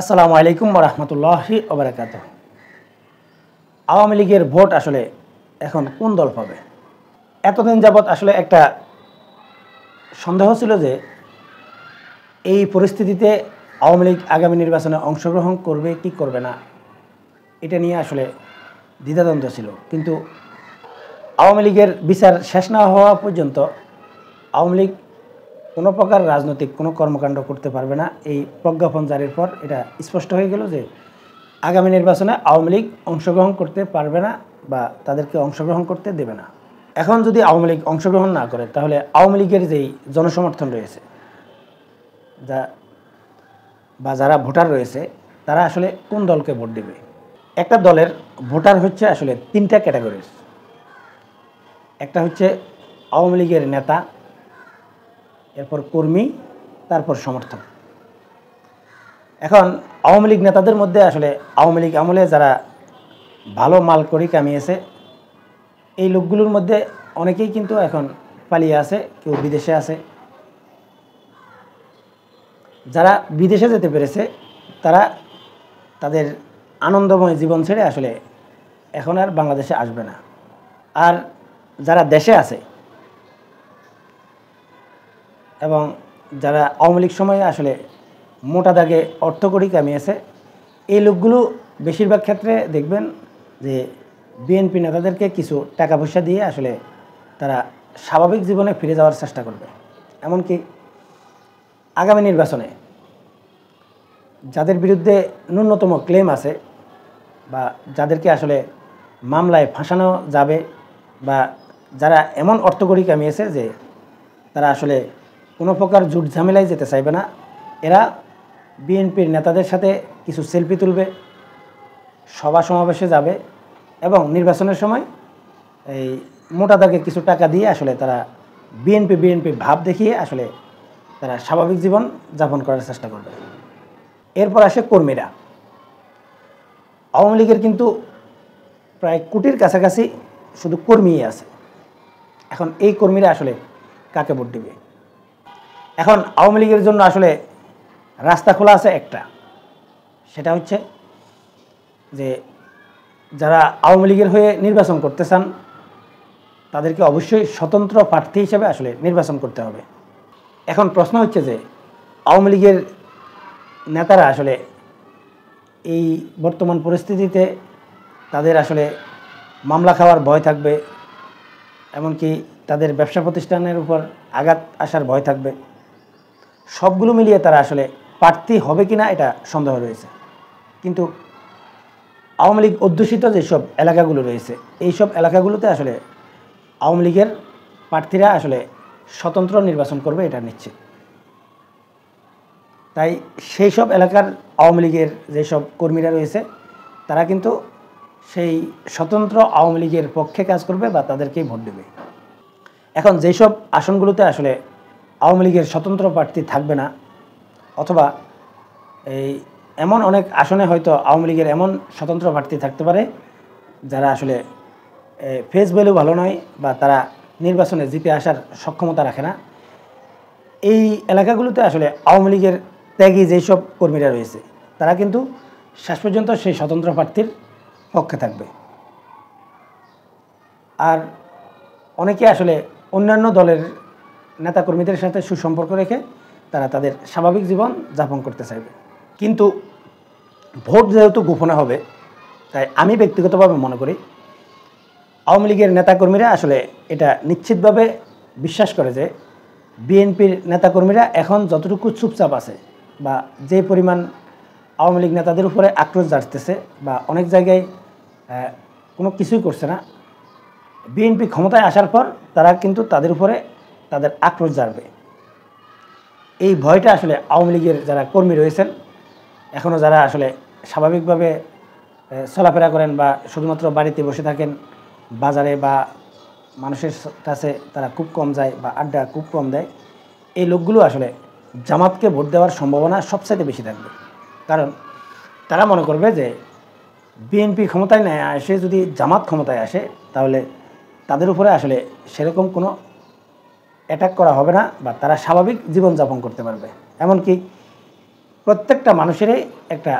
আসসালামু আলাইকুম ওয়া রাহমাতুল্লাহি ওয়া বারাকাতুহু। আওয়ামী লীগের ভোট আসলে এখন কোন দল পাবে? এতদিন যাবৎ আসলে একটা সন্দেহ ছিল যে এই পরিস্থিতিতে আওয়ামী লীগ আগামী নির্বাচনে অংশগ্রহণ করবে কি করবে না, এটা নিয়ে আসলে দ্বিধাদ্বন্দ্ব ছিল। কিন্তু আওয়ামী লীগের বিচার শেষ না হওয়া পর্যন্ত আওয়ামী লীগ কোনো প্রকার রাজনৈতিক কোনো কর্মকাণ্ড করতে পারবে না। এই প্রজ্ঞাপন জারির পর এটা স্পষ্ট হয়ে গেল যে আগামী নির্বাচনে আওয়ামী লীগ অংশগ্রহণ করতে পারবে না বা তাদেরকে অংশগ্রহণ করতে দেবে না। এখন যদি আওয়ামী লীগ অংশগ্রহণ না করে তাহলে আওয়ামী লীগের যেই জনসমর্থন রয়েছে যারা ভোটার রয়েছে তারা আসলে কোন দলকে ভোট দেবে? একটা দলের ভোটার হচ্ছে আসলে তিনটা ক্যাটাগরির। একটা হচ্ছে আওয়ামী লীগের নেতা, এরপর কর্মী, তারপর সমর্থক। এখন আওয়ামী লীগ নেতাদের মধ্যে আসলে আওয়ামী লীগ আমলে যারা ভালো মাল করি কামিয়েছে এই লোকগুলোর মধ্যে অনেকেই কিন্তু এখন পালিয়ে আছে, কেউ বিদেশে আছে। যারা বিদেশে যেতে পেরেছে তারা তাদের আনন্দময় জীবন ছেড়ে আসলে এখন আর বাংলাদেশে আসবে না। আর যারা দেশে আছে এবং যারা আওয়ামী লীগ সময়ে আসলে মোটা দাগে অর্থকড়ি কামিয়েছে এই লোকগুলো বেশিরভাগ ক্ষেত্রে দেখবেন যে বিএনপি নেতাদেরকে কিছু টাকা পয়সা দিয়ে আসলে তারা স্বাভাবিক জীবনে ফিরে যাওয়ার চেষ্টা করবে। এমনকি আগামী নির্বাচনে যাদের বিরুদ্ধে ন্যূনতম ক্লেম আছে বা যাদেরকে আসলে মামলায় ফাঁসানো যাবে বা যারা এমন অর্থকড়ি কামিয়েছে যে তারা আসলে কোনো প্রকার জুট ঝামেলায় যেতে চাইবে না, এরা বিএনপির নেতাদের সাথে কিছু সেলফি তুলবে, সভা সমাবেশে যাবে এবং নির্বাচনের সময় এই মোটা দাগে কিছু টাকা দিয়ে আসলে তারা বিএনপি ভাব দেখিয়ে আসলে তারা স্বাভাবিক জীবন যাপন করার চেষ্টা করবে। এরপর আসে কর্মীরা। আওয়ামী লীগের কিন্তু প্রায় কোটির কাছাকাছি শুধু কর্মীই আছে। এখন এই কর্মীরা আসলে কাকে ভোট দেবে? এখন আওয়ামী লীগের জন্য আসলে রাস্তা খোলা আছে একটা, সেটা হচ্ছে যে যারা আওয়ামী লীগের হয়ে নির্বাচন করতে চান তাদেরকে অবশ্যই স্বতন্ত্র প্রার্থী হিসেবে আসলে নির্বাচন করতে হবে। এখন প্রশ্ন হচ্ছে যে আওয়ামী লীগের নেতারা আসলে এই বর্তমান পরিস্থিতিতে তাদের আসলে মামলা খাওয়ার ভয় থাকবে, এমনকি তাদের ব্যবসা প্রতিষ্ঠানের উপর আঘাত আসার ভয় থাকবে। সবগুলো মিলিয়ে তারা আসলে প্রার্থী হবে কিনা এটা সন্দেহ রয়েছে। কিন্তু আওয়ামী লীগ অধ্যুষিত যেসব এলাকাগুলো রয়েছে এইসব এলাকাগুলোতে আসলে আওয়ামী লীগের প্রার্থীরা আসলে স্বতন্ত্র নির্বাচন করবে এটা নিশ্চিত। তাই সেই সব এলাকার আওয়ামী লীগের যেসব কর্মীরা রয়েছে তারা কিন্তু সেই স্বতন্ত্র আওয়ামী লীগের পক্ষে কাজ করবে বা তাদেরকেই ভোট দেবে। এখন যেসব আসনগুলোতে আসলে আওয়ামী লীগের স্বতন্ত্র প্রার্থী থাকবে না, অথবা এই এমন অনেক আসনে হয়তো আওয়ামী লীগের এমন স্বতন্ত্র প্রার্থী থাকতে পারে যারা আসলে ফেস ভ্যালু ভালো নয় বা তারা নির্বাচনে জিতে আসার সক্ষমতা রাখে না, এই এলাকাগুলোতে আসলে আওয়ামী লীগের ত্যাগী যেসব কর্মীরা রয়েছে তারা কিন্তু শেষ পর্যন্ত সেই স্বতন্ত্র প্রার্থীর পক্ষে থাকবে। আর অনেকে আসলে অন্যান্য দলের নেতাকর্মীদের সাথে সুসম্পর্ক রেখে তারা তাদের স্বাভাবিক জীবন যাপন করতে চাইবে। কিন্তু ভোট যেহেতু গোপনে হবে, তাই আমি ব্যক্তিগতভাবে মনে করি আওয়ামী লীগের নেতাকর্মীরা আসলে এটা নিশ্চিতভাবে বিশ্বাস করে যে বিএনপির নেতাকর্মীরা এখন যতটুকু চুপচাপ আছে বা যে পরিমাণ আওয়ামী লীগ নেতাদের উপরে আক্রোশ জাগতেছে বা অনেক জায়গায় কোনো কিছুই করছে না, বিএনপি ক্ষমতায় আসার পর তারা কিন্তু তাদের উপরে তাদের আক্রোশ জাগবে। এই ভয়টা আসলে আওয়ামী লীগের যারা কর্মী রয়েছেন এখনও যারা আসলে স্বাভাবিকভাবে চলাফেরা করেন বা শুধুমাত্র বাড়িতে বসে থাকেন, বাজারে বা মানুষের কাছে তারা খুব কম যায় বা আড্ডা খুব কম দেয়, এই লোকগুলো আসলে জামাতকে ভোট দেওয়ার সম্ভাবনা সবচাইতে বেশি থাকবে। কারণ তারা মনে করবে যে বিএনপি ক্ষমতায় না এসে যদি জামাত ক্ষমতায় আসে তাহলে তাদের উপরে আসলে সেরকম কোনো অ্যাটাক করা হবে না বা তারা স্বাভাবিক জীবনযাপন করতে পারবে। এমনকি প্রত্যেকটা মানুষেরই একটা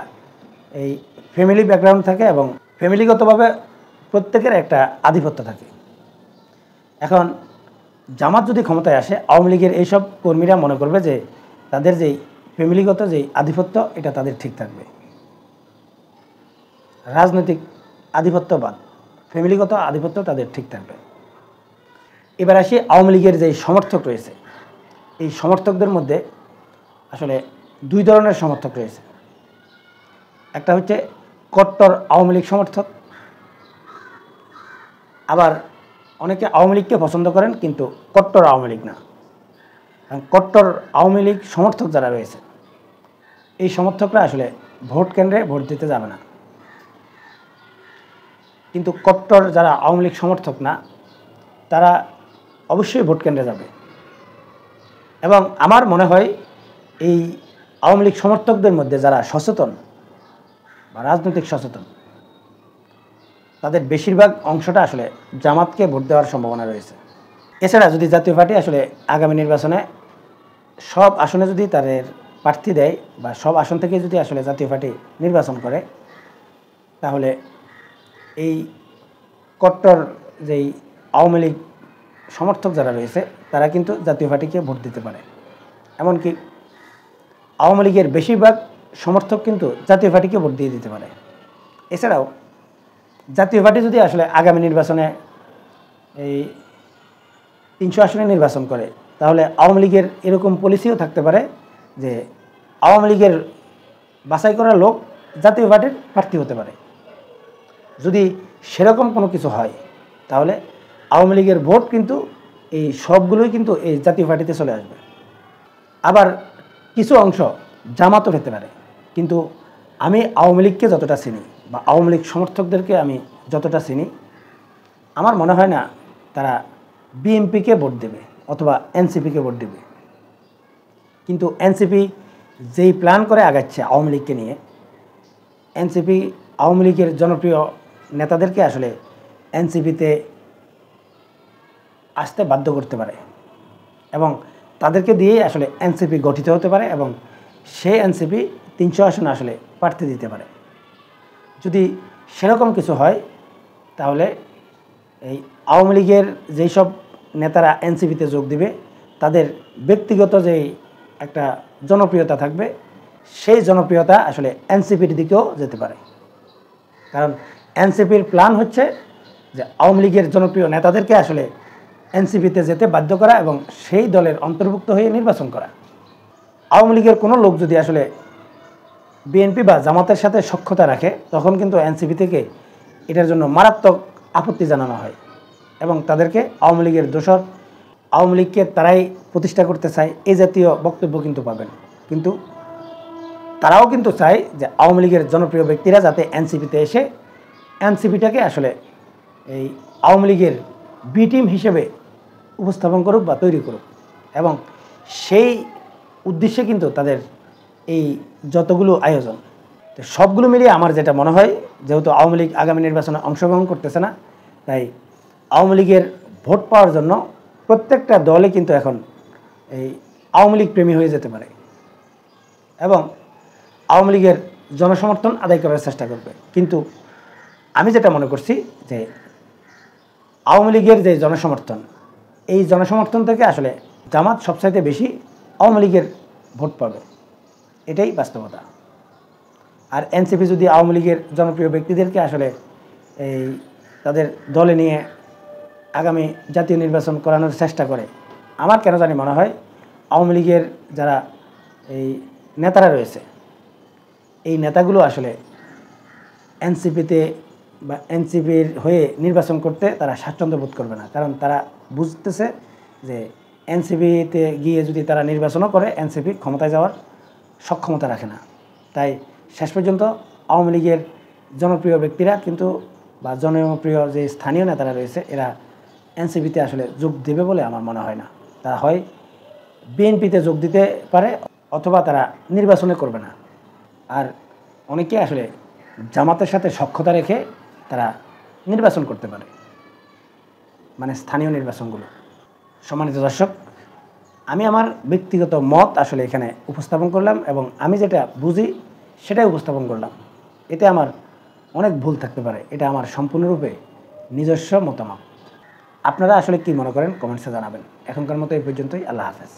এই ফ্যামিলি ব্যাকগ্রাউন্ড থাকে এবং ফ্যামিলিগতভাবে প্রত্যেকের একটা আধিপত্য থাকে। এখন জামাত যদি ক্ষমতায় আসে, আওয়ামী লীগের এইসব কর্মীরা মনে করবে যে তাদের যেই ফ্যামিলিগত যেই আধিপত্য এটা তাদের ঠিক থাকবে। রাজনৈতিক আধিপত্যবাদ, ফ্যামিলিগত আধিপত্য তাদের ঠিক থাকবে। এবার আসি আওয়ামী লীগের যেই সমর্থক রয়েছে, এই সমর্থকদের মধ্যে আসলে দুই ধরনের সমর্থক রয়েছে। একটা হচ্ছে কট্টর আওয়ামী লীগ সমর্থক, আবার অনেকে আওয়ামী লীগকে পছন্দ করেন কিন্তু কট্টর আওয়ামী লীগ না। কট্টর আওয়ামী লীগ সমর্থক যারা রয়েছে, এই সমর্থকরা আসলে ভোট কেন্দ্রে ভোট দিতে যাবে না, কিন্তু কট্টর যারা আওয়ামী লীগ সমর্থক না তারা অবশ্যই ভোট কেন্দ্রে যাবে। এবং আমার মনে হয় এই আওয়ামী লীগ সমর্থকদের মধ্যে যারা সচেতন বা রাজনৈতিক সচেতন, তাদের বেশিরভাগ অংশটা আসলে জামাতকে ভোট দেওয়ার সম্ভাবনা রয়েছে। এছাড়া যদি জাতীয় পার্টি আসলে আগামী নির্বাচনে সব আসনে যদি তাদের প্রার্থী দেয় বা সব আসন থেকে যদি আসলে জাতীয় পার্টি নির্বাচন করে, তাহলে এই কট্টর যেই আওয়ামী লীগ সমর্থক যারা রয়েছে তারা কিন্তু জাতীয় পার্টিকে ভোট দিতে পারে। এমনকি আওয়ামী লীগের বেশিরভাগ সমর্থক কিন্তু জাতীয় পার্টিকে ভোট দিয়ে দিতে পারে। এছাড়াও জাতীয় পার্টি যদি আসলে আগামী নির্বাচনে এই 300 আসনে নির্বাচন করে, তাহলে আওয়ামী লীগের এরকম পলিসিও থাকতে পারে যে আওয়ামী লীগের বাছাই করা লোক জাতীয় পার্টির প্রার্থী হতে পারে। যদি সেরকম কোনো কিছু হয়, তাহলে আওয়ামী লীগের ভোট কিন্তু এই সবগুলোই কিন্তু এই জাতীয় পার্টিতে চলে আসবে। আবার কিছু অংশ জামাতও হতে পারে, কিন্তু আমি আওয়ামী লীগকে যতটা চিনি বা আওয়ামী লীগ সমর্থকদেরকে আমি যতটা চিনি, আমার মনে হয় না তারা বিএনপিকে ভোট দেবে অথবা এনসিপিকে ভোট দেবে। কিন্তু এনসিপি যেই প্ল্যান করে আগাচ্ছে আওয়ামী লীগকে নিয়ে, এনসিপি আওয়ামী লীগের জনপ্রিয় নেতাদেরকে আসলে এনসিপিতে আসতে বাধ্য করতে পারে এবং তাদেরকে দিয়েই আসলে এনসিপি গঠিত হতে পারে এবং সেই এনসিপি 300 আসনে আসলে প্রার্থী দিতে পারে। যদি সেরকম কিছু হয়, তাহলে এই আওয়ামী লীগের যেই সব নেতারা এনসিপিতে যোগ দিবে, তাদের ব্যক্তিগত যেই একটা জনপ্রিয়তা থাকবে, সেই জনপ্রিয়তা আসলে এনসিপির দিকেও যেতে পারে। কারণ এনসিপির প্ল্যান হচ্ছে যে আওয়ামী লীগের জনপ্রিয় নেতাদেরকে আসলে এনসিপিতে যেতে বাধ্য করা এবং সেই দলের অন্তর্ভুক্ত হয়ে নির্বাচন করা। আওয়ামী লীগের কোনো লোক যদি আসলে বিএনপি বা জামাতের সাথে সখ্যতা রাখে, তখন কিন্তু এনসিপি থেকে এটার জন্য মারাত্মক আপত্তি জানানো হয় এবং তাদেরকে আওয়ামী লীগের দোসর, আওয়ামী লীগকে তারাই প্রতিষ্ঠা করতে চায়, এই জাতীয় বক্তব্য কিন্তু পাবেন। কিন্তু তারাও কিন্তু চায় যে আওয়ামী লীগের জনপ্রিয় ব্যক্তিরা যাতে এনসিপিতে এসে এনসিপিটাকে আসলে এই আওয়ামী লীগের বি টিম হিসেবে উপস্থাপন করুক বা তৈরি করুক, এবং সেই উদ্দেশ্যে কিন্তু তাদের এই যতগুলো আয়োজন, তো সবগুলো মিলিয়ে আমার যেটা মনে হয়, যেহেতু আওয়ামী লীগ আগামী নির্বাচনে অংশগ্রহণ করতেছে না, তাই আওয়ামী লীগের ভোট পাওয়ার জন্য প্রত্যেকটা দলে কিন্তু এখন এই আওয়ামী লীগ প্রেমী হয়ে যেতে পারে এবং আওয়ামী লীগের জনসমর্থন আদায় করার চেষ্টা করবে। কিন্তু আমি যেটা মনে করছি যে আওয়ামী লীগের যে জনসমর্থন, এই জনসমর্থন থেকে আসলে জামাত সবচাইতে বেশি আওয়ামী লীগের ভোট পাবে, এটাই বাস্তবতা। আর এনসিপি যদি আওয়ামী লীগের জনপ্রিয় ব্যক্তিদেরকে আসলে এই তাদের দলে নিয়ে আগামী জাতীয় নির্বাচন করানোর চেষ্টা করে, আমার কেন জানি মনে হয় আওয়ামী লীগের যারা এই নেতারা রয়েছে, এই নেতাগুলো আসলে এনসিপিতে বা এনসিপির হয়ে নির্বাচন করতে তারা স্বাচ্ছন্দ্য বোধ করবে না। কারণ তারা বুঝতেছে যে এনসিপিতে গিয়ে যদি তারা নির্বাচনও করে, এনসিপি ক্ষমতায় যাওয়ার সক্ষমতা রাখে না। তাই শেষ পর্যন্ত আওয়ামী লীগের জনপ্রিয় ব্যক্তিরা কিন্তু বা জনপ্রিয় যে স্থানীয় নেতারা রয়েছে, এরা এনসিপিতে আসলে যোগ দেবে বলে আমার মনে হয় না। তারা হয় বিএনপিতে যোগ দিতে পারে অথবা তারা নির্বাচনে করবে না। আর অনেকে আসলে জামাতের সাথে সখ্যতা রেখে তারা নির্বাচন করতে পারে, মানে স্থানীয় নির্বাচনগুলো। সম্মানিত দর্শক, আমি আমার ব্যক্তিগত মত আসলে এখানে উপস্থাপন করলাম এবং আমি যেটা বুঝি সেটাই উপস্থাপন করলাম। এতে আমার অনেক ভুল থাকতে পারে, এটা আমার সম্পূর্ণরূপে নিজস্ব মতামত। আপনারা আসলে কি মনে করেন কমেন্টসে জানাবেন। এখনকার মতো এই পর্যন্তই। আল্লাহ হাফেজ।